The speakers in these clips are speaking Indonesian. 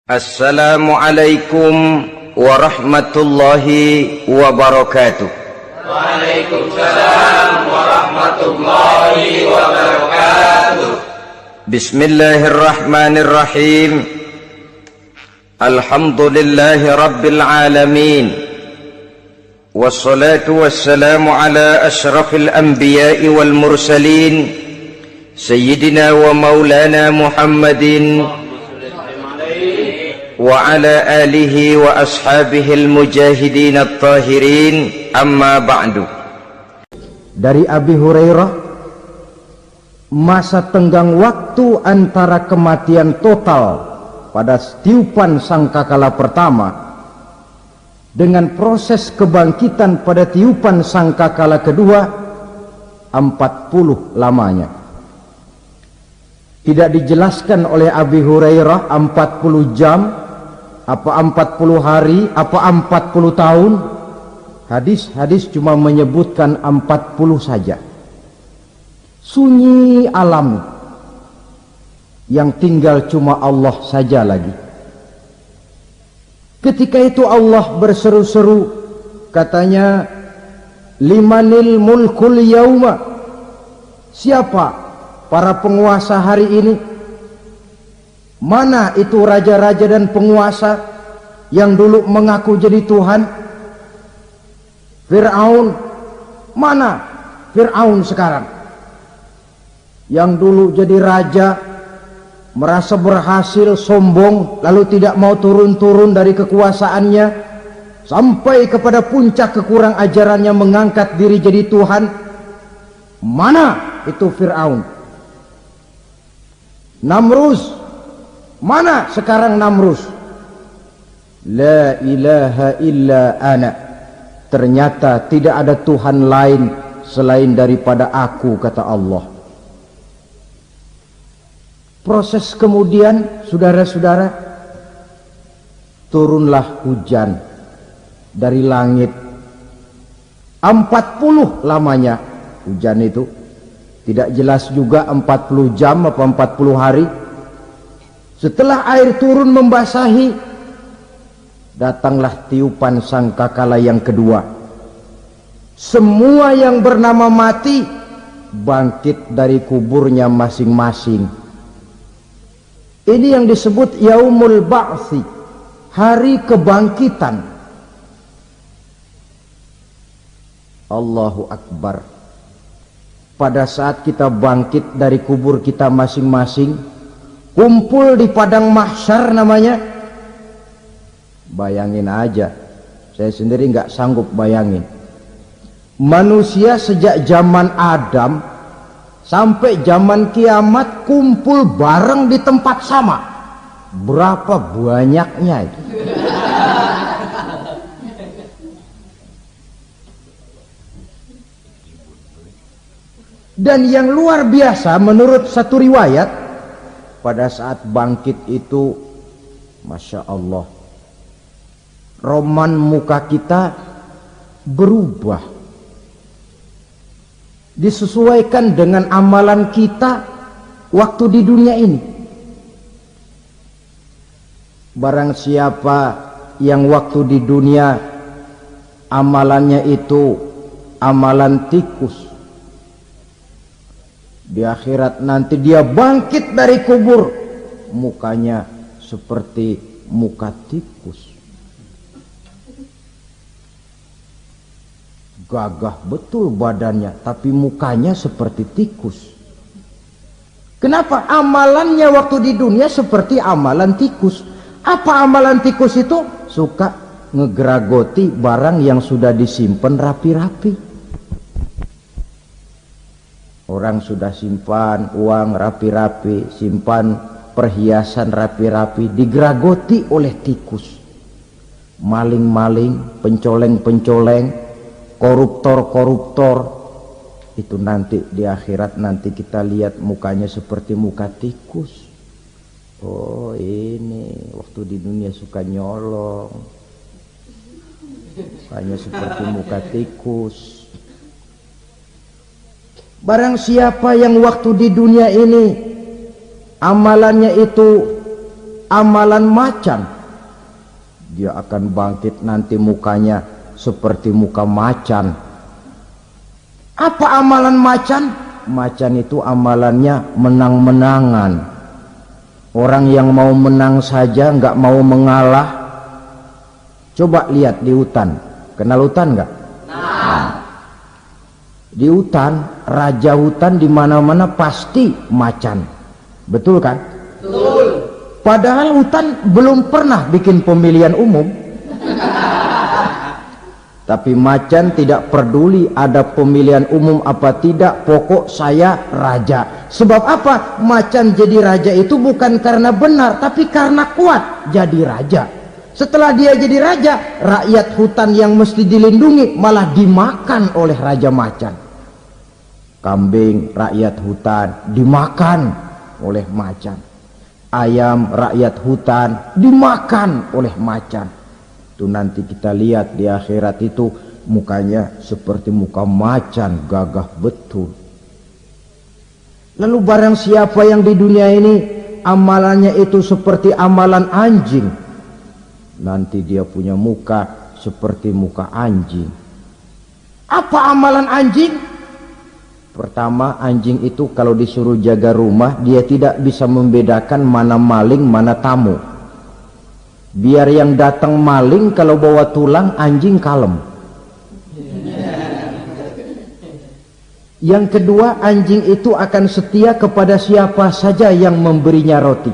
Assalamualaikum warahmatullahi wabarakatuh. Waalaikumsalam warahmatullahi wabarakatuh. Bismillahirrahmanirrahim. Alhamdulillahi rabbil alamin. Wassalatu wassalamu ala ashrafil anbiya'i wal mursalin, Sayyidina wa maulana Muhammadin wa ala alihi wa ashabihil mujahidin at-tahirin, amma ba'du. Dari Abi Hurairah, masa tenggang waktu antara kematian total pada tiupan sangkakala pertama dengan proses kebangkitan pada tiupan sangkakala kedua 40 lamanya. Tidak dijelaskan oleh Abi Hurairah 40 jam, apa 40 hari, apa 40 tahun. Hadis-hadis cuma menyebutkan 40 saja. Sunyi alam yang tinggal cuma Allah saja lagi. Ketika itu Allah berseru-seru, katanya, limanil mulkul yauma, siapa para penguasa hari ini? Mana itu raja-raja dan penguasa yang dulu mengaku jadi Tuhan? Fir'aun. Mana Fir'aun sekarang? Yang dulu jadi raja, merasa berhasil, sombong, lalu tidak mau turun-turun dari kekuasaannya, sampai kepada puncak kekurang ajarannya mengangkat diri jadi Tuhan. Mana itu Fir'aun? Namrus. Mana sekarang Namrus? La ilaha illa ana. Ternyata tidak ada Tuhan lain selain daripada aku, kata Allah. Proses kemudian, saudara-saudara, turunlah hujan dari langit. 40 lamanya hujan itu. Tidak jelas juga 40 jam apa 40 hari. Setelah air turun membasahi, datanglah tiupan sangkakala yang kedua. Semua yang bernama mati bangkit dari kuburnya masing-masing. Ini yang disebut Yaumul Ba'thi, hari kebangkitan. Allahu Akbar. Pada saat kita bangkit dari kubur kita masing-masing, kumpul di padang mahsyar namanya. Bayangin aja, saya sendiri nggak sanggup bayangin. Manusia sejak zaman Adam sampai zaman kiamat kumpul bareng di tempat sama. Berapa banyaknya itu? Dan yang luar biasa, menurut satu riwayat, pada saat bangkit itu, Masya Allah, roman muka kita berubah, disesuaikan dengan amalan kita waktu di dunia ini. Barang siapa yang waktu di dunia amalannya itu amalan tikus, di akhirat nanti dia bangkit dari kubur, mukanya seperti muka tikus. Gagah betul badannya, tapi mukanya seperti tikus. Kenapa? Amalannya waktu di dunia seperti amalan tikus. Apa amalan tikus itu? Suka ngegeragoti barang yang sudah disimpan rapi-rapi. Orang sudah simpan uang rapi-rapi, simpan perhiasan rapi-rapi, digeragoti oleh tikus. Maling-maling, pencoleng-pencoleng, koruptor-koruptor, itu nanti di akhirat nanti kita lihat mukanya seperti muka tikus. Oh, ini waktu di dunia suka nyolong, mukanya seperti muka tikus. Barang siapa yang waktu di dunia ini amalannya itu amalan macan. Dia akan bangkit nanti mukanya seperti muka macan. Apa amalan macan? Macan itu amalannya menang-menangan. Orang yang mau menang saja nggak mau mengalah. Coba lihat di hutan. Kenal hutan nggak? Nah. Di hutan, raja hutan di mana-mana pasti macan. Betul kan? Betul. Padahal hutan belum pernah bikin pemilihan umum. Tapi macan tidak peduli ada pemilihan umum apa tidak, pokok saya raja. Sebab apa? Macan jadi raja itu bukan karena benar, tapi karena kuat jadi raja. Setelah dia jadi raja, rakyat hutan yang mesti dilindungi malah dimakan oleh raja macan. Kambing rakyat hutan dimakan oleh macan. Ayam rakyat hutan dimakan oleh macan. Itu nanti kita lihat di akhirat itu mukanya seperti muka macan, gagah betul. Lalu barang siapa yang di dunia ini amalannya itu seperti amalan anjing, nanti dia punya muka seperti muka anjing. Apa amalan anjing? Pertama, anjing itu kalau disuruh jaga rumah, dia tidak bisa membedakan mana maling mana tamu. Biar yang datang maling, kalau bawa tulang, anjing kalem. Yang kedua, anjing itu akan setia kepada siapa saja yang memberinya roti.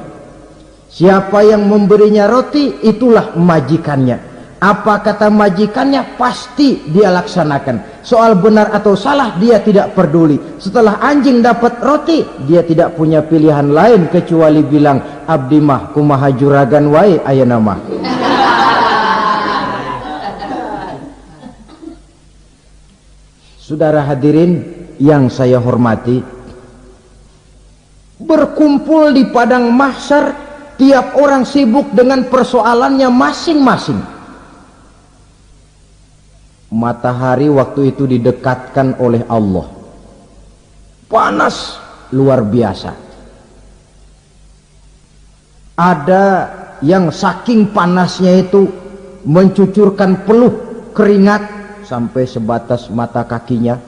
Siapa yang memberinya roti, itulah majikannya. Apa kata majikannya, pasti dia laksanakan. Soal benar atau salah, dia tidak peduli. Setelah anjing dapat roti, dia tidak punya pilihan lain kecuali bilang, abdi mah kumaha juragan wae ayeuna mah. Saudara hadirin yang saya hormati, berkumpul di padang mahsyar, tiap orang sibuk dengan persoalannya masing-masing. Matahari waktu itu didekatkan oleh Allah, panas luar biasa. Ada yang saking panasnya itu mencucurkan peluh keringat sampai sebatas mata kakinya.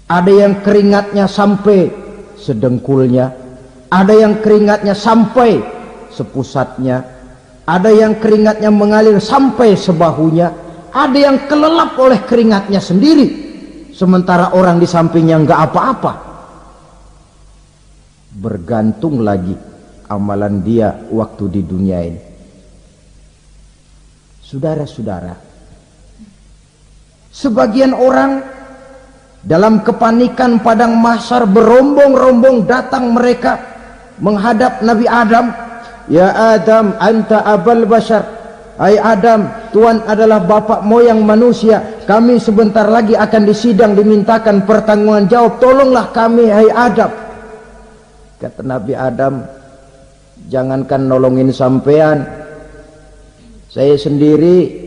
Ada yang keringatnya sampai sedengkulnya, ada yang keringatnya sampai sepusatnya, ada yang keringatnya mengalir sampai sebahunya, ada yang kelelap oleh keringatnya sendiri, sementara orang di sampingnya enggak apa-apa. Bergantung lagi amalan dia waktu di dunia ini. Saudara-saudara, sebagian orang dalam kepanikan padang mahsyar berombong-rombong datang mereka menghadap Nabi Adam. Ya Adam, anta abal bashar. Hai Adam, Tuhan adalah bapak moyang manusia. Kami sebentar lagi akan disidang, dimintakan pertanggungan jawab. Tolonglah kami, hai Adam. Kata Nabi Adam, jangankan nolongin sampean, saya sendiri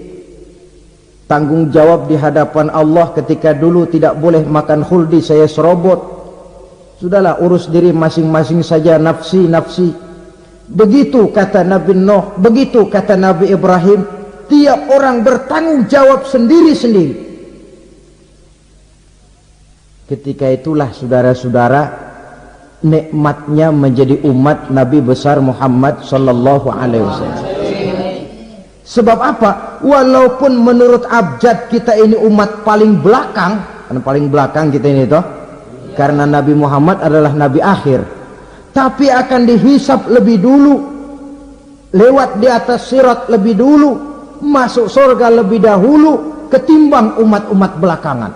tanggung jawab di hadapan Allah. Ketika dulu tidak boleh makan khuldi, saya serobot. Sudahlah, urus diri masing-masing saja, nafsi. Begitu kata Nabi Nuh, begitu kata Nabi Ibrahim. Tiap orang bertanggung jawab sendiri-sendiri. Ketika itulah saudara-saudara, nikmatnya menjadi umat Nabi besar Muhammad sallallahu alaihi wasallam. Sebab apa? Walaupun menurut abjad kita ini umat paling belakang, kan paling belakang kita ini toh, karena Nabi Muhammad adalah Nabi akhir, tapi akan dihisap lebih dulu, lewat di atas sirat lebih dulu, masuk surga lebih dahulu ketimbang umat-umat belakangan.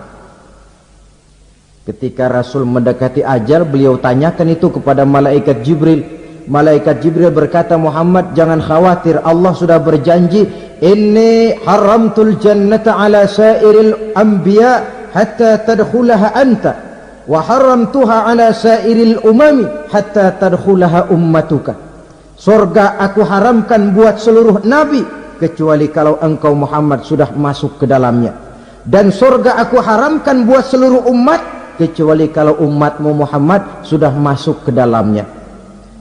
Ketika Rasul mendekati ajal, beliau tanyakan itu kepada malaikat Jibril. Malaikat Jibril berkata, Muhammad jangan khawatir, Allah sudah berjanji, inni haramtul jannata ala sairil anbiya hatta tadkhulaha anta, wa haramtuha ala sairil umami hatta tadkhulaha ummatuka. Surga aku haramkan buat seluruh nabi kecuali kalau engkau Muhammad sudah masuk ke dalamnya, dan surga aku haramkan buat seluruh umat kecuali kalau umatmu Muhammad sudah masuk ke dalamnya.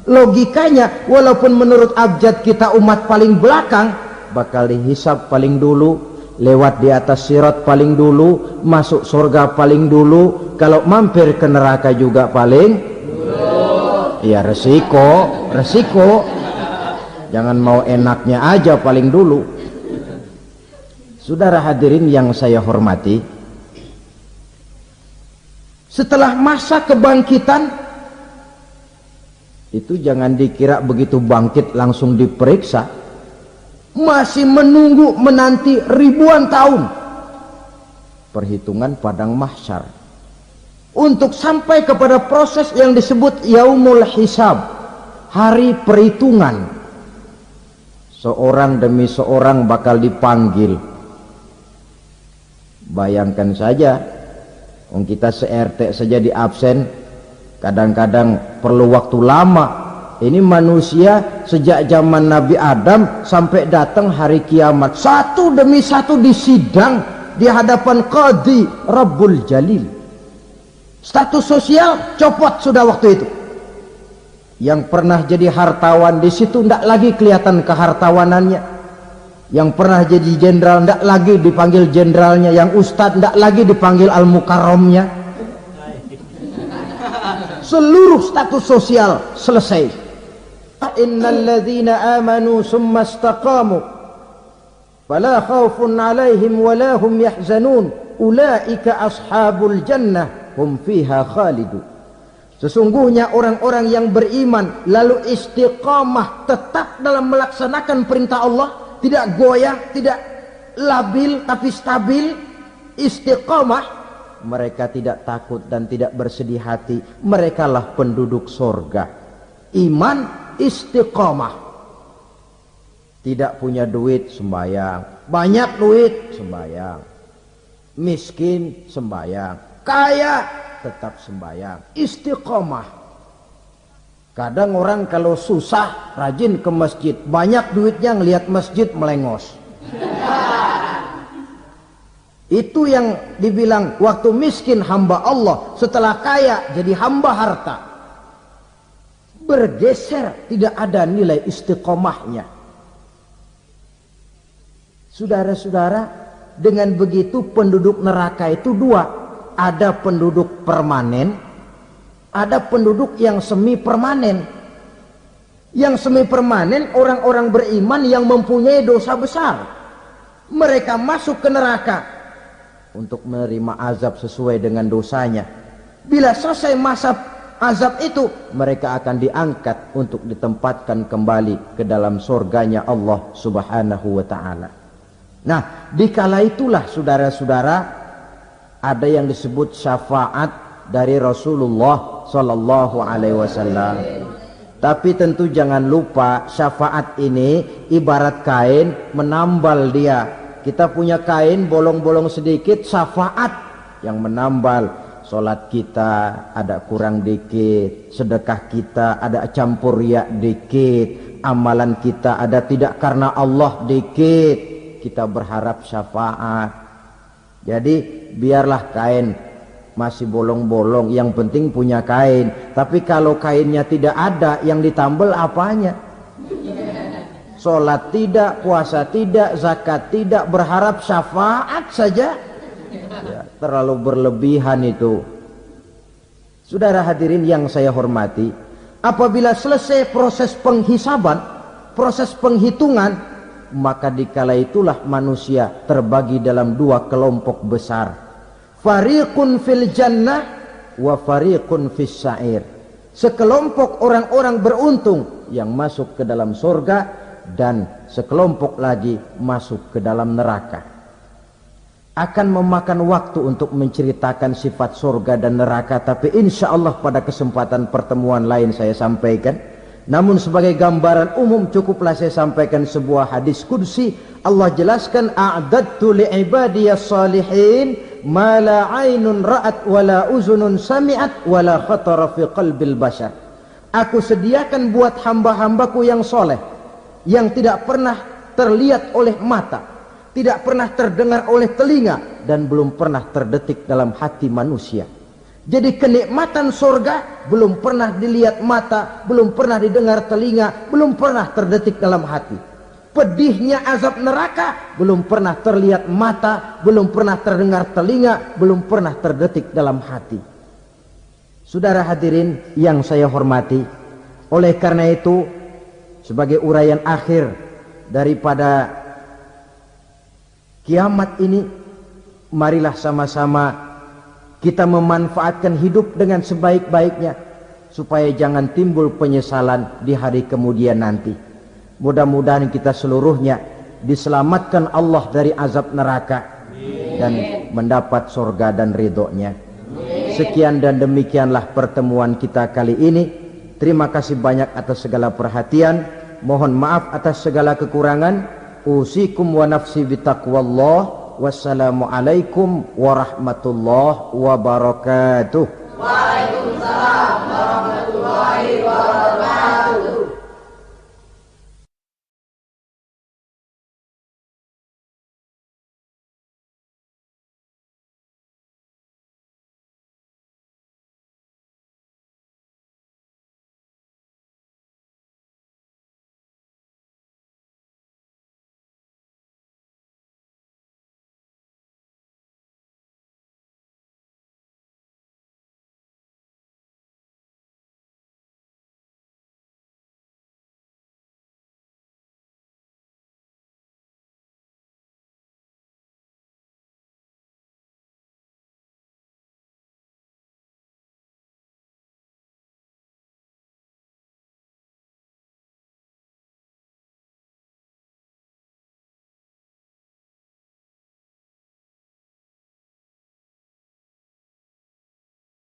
Logikanya, walaupun menurut abjad kita umat paling belakang, bakal dihisab paling dulu, lewat di atas sirat paling dulu, masuk surga paling dulu, kalau mampir ke neraka juga paling dulu. Ya resiko. Jangan mau enaknya aja paling dulu. Saudara hadirin yang saya hormati, setelah masa kebangkitan itu jangan dikira begitu bangkit langsung diperiksa, masih menunggu menanti ribuan tahun perhitungan padang mahsyar untuk sampai kepada proses yang disebut yaumul hisab, hari perhitungan. Seorang demi seorang bakal dipanggil. Bayangkan saja, kita se-RT saja di absen, kadang-kadang perlu waktu lama. Ini manusia sejak zaman Nabi Adam sampai datang hari kiamat, satu demi satu disidang di hadapan Qadhi Rabbul Jalil. Status sosial copot sudah waktu itu. Yang pernah jadi hartawan di situ tidak lagi kelihatan kehartawanannya. Yang pernah jadi jenderal tidak lagi dipanggil jenderalnya. Yang ustadz tidak lagi dipanggil al-mukarramnya. Seluruh status sosial selesai. Innal ladzina amanu summa istaqamu fala khaufun 'alaihim wala hum yahzanun ulaika ashabul jannah hum fiha khalidun. Sesungguhnya orang-orang yang beriman lalu istiqamah, tetap dalam melaksanakan perintah Allah, tidak goyah, tidak labil tapi stabil, istiqamah, mereka tidak takut dan tidak bersedih hati. Merekalah penduduk sorga. Iman, istiqamah. Tidak punya duit, sembahyang. Banyak duit, sembahyang. Miskin, sembahyang. Kaya, tetap sembahyang. Istiqamah. Kadang orang kalau susah rajin ke masjid, banyak duitnya ngelihat masjid melengos. Itu yang dibilang waktu miskin hamba Allah, setelah kaya jadi hamba harta. Bergeser, tidak ada nilai istiqomahnya. Saudara-saudara, dengan begitu penduduk neraka itu dua. Ada penduduk permanen, ada penduduk yang semi permanen. Yang semi permanen orang-orang beriman yang mempunyai dosa besar. Mereka masuk ke neraka untuk menerima azab sesuai dengan dosanya. Bila selesai masa azab itu, mereka akan diangkat untuk ditempatkan kembali ke dalam surganya Allah Subhanahu wa ta'ala. Nah, dikala itulah saudara-saudara, ada yang disebut syafaat dari Rasulullah Sallallahu Alaihi Wasallam. Tapi tentu jangan lupa, syafaat ini ibarat kain menambal dia. Kita punya kain bolong-bolong sedikit, syafaat yang menambal. Solat kita ada kurang dikit, sedekah kita ada campur riak dikit, amalan kita ada tidak karena Allah dikit, kita berharap syafaat. Jadi biarlah kain masih bolong-bolong, yang penting punya kain. Tapi kalau kainnya tidak ada, yang ditambal apanya? Sholat tidak, puasa tidak, zakat tidak, berharap syafaat saja, ya, terlalu berlebihan itu. Saudara hadirin yang saya hormati, apabila selesai proses penghisaban, proses penghitungan, maka dikala itulah manusia terbagi dalam dua kelompok besar. Fariqun fil jannah wa fariqun fis sa'ir. Sekelompok orang-orang beruntung yang masuk ke dalam surga, dan sekelompok lagi masuk ke dalam neraka. Akan memakan waktu untuk menceritakan sifat surga dan neraka, tapi insya Allah pada kesempatan pertemuan lain saya sampaikan. Namun sebagai gambaran umum cukuplah saya sampaikan sebuah hadis qudsi. Allah jelaskan, a'dadtu li'ibadiyas salihin ma la 'ainun ra'at wa la uzunun sami'at wa la khatara fi qalbil bashar. Aku sediakan buat hamba-hambaku yang soleh, yang tidak pernah terlihat oleh mata, tidak pernah terdengar oleh telinga, dan belum pernah terdetik dalam hati manusia. Jadi kenikmatan surga belum pernah dilihat mata, belum pernah didengar telinga, belum pernah terdetik dalam hati. Pedihnya azab neraka belum pernah terlihat mata, belum pernah terdengar telinga, belum pernah terdetik dalam hati. Saudara hadirin yang saya hormati, oleh karena itu sebagai uraian akhir daripada kiamat ini, marilah sama-sama kita memanfaatkan hidup dengan sebaik-baiknya supaya jangan timbul penyesalan di hari kemudian nanti. Mudah-mudahan kita seluruhnya diselamatkan Allah dari azab neraka dan mendapat surga dan ridhonya. Sekian dan demikianlah pertemuan kita kali ini. Terima kasih banyak atas segala perhatian. Mohon maaf atas segala kekurangan. Usikum wa nafsi bitaqwallah. Wassalamualaikum warahmatullahi wabarakatuh. Waalaikumsalam warahmatullahi wabarakatuh.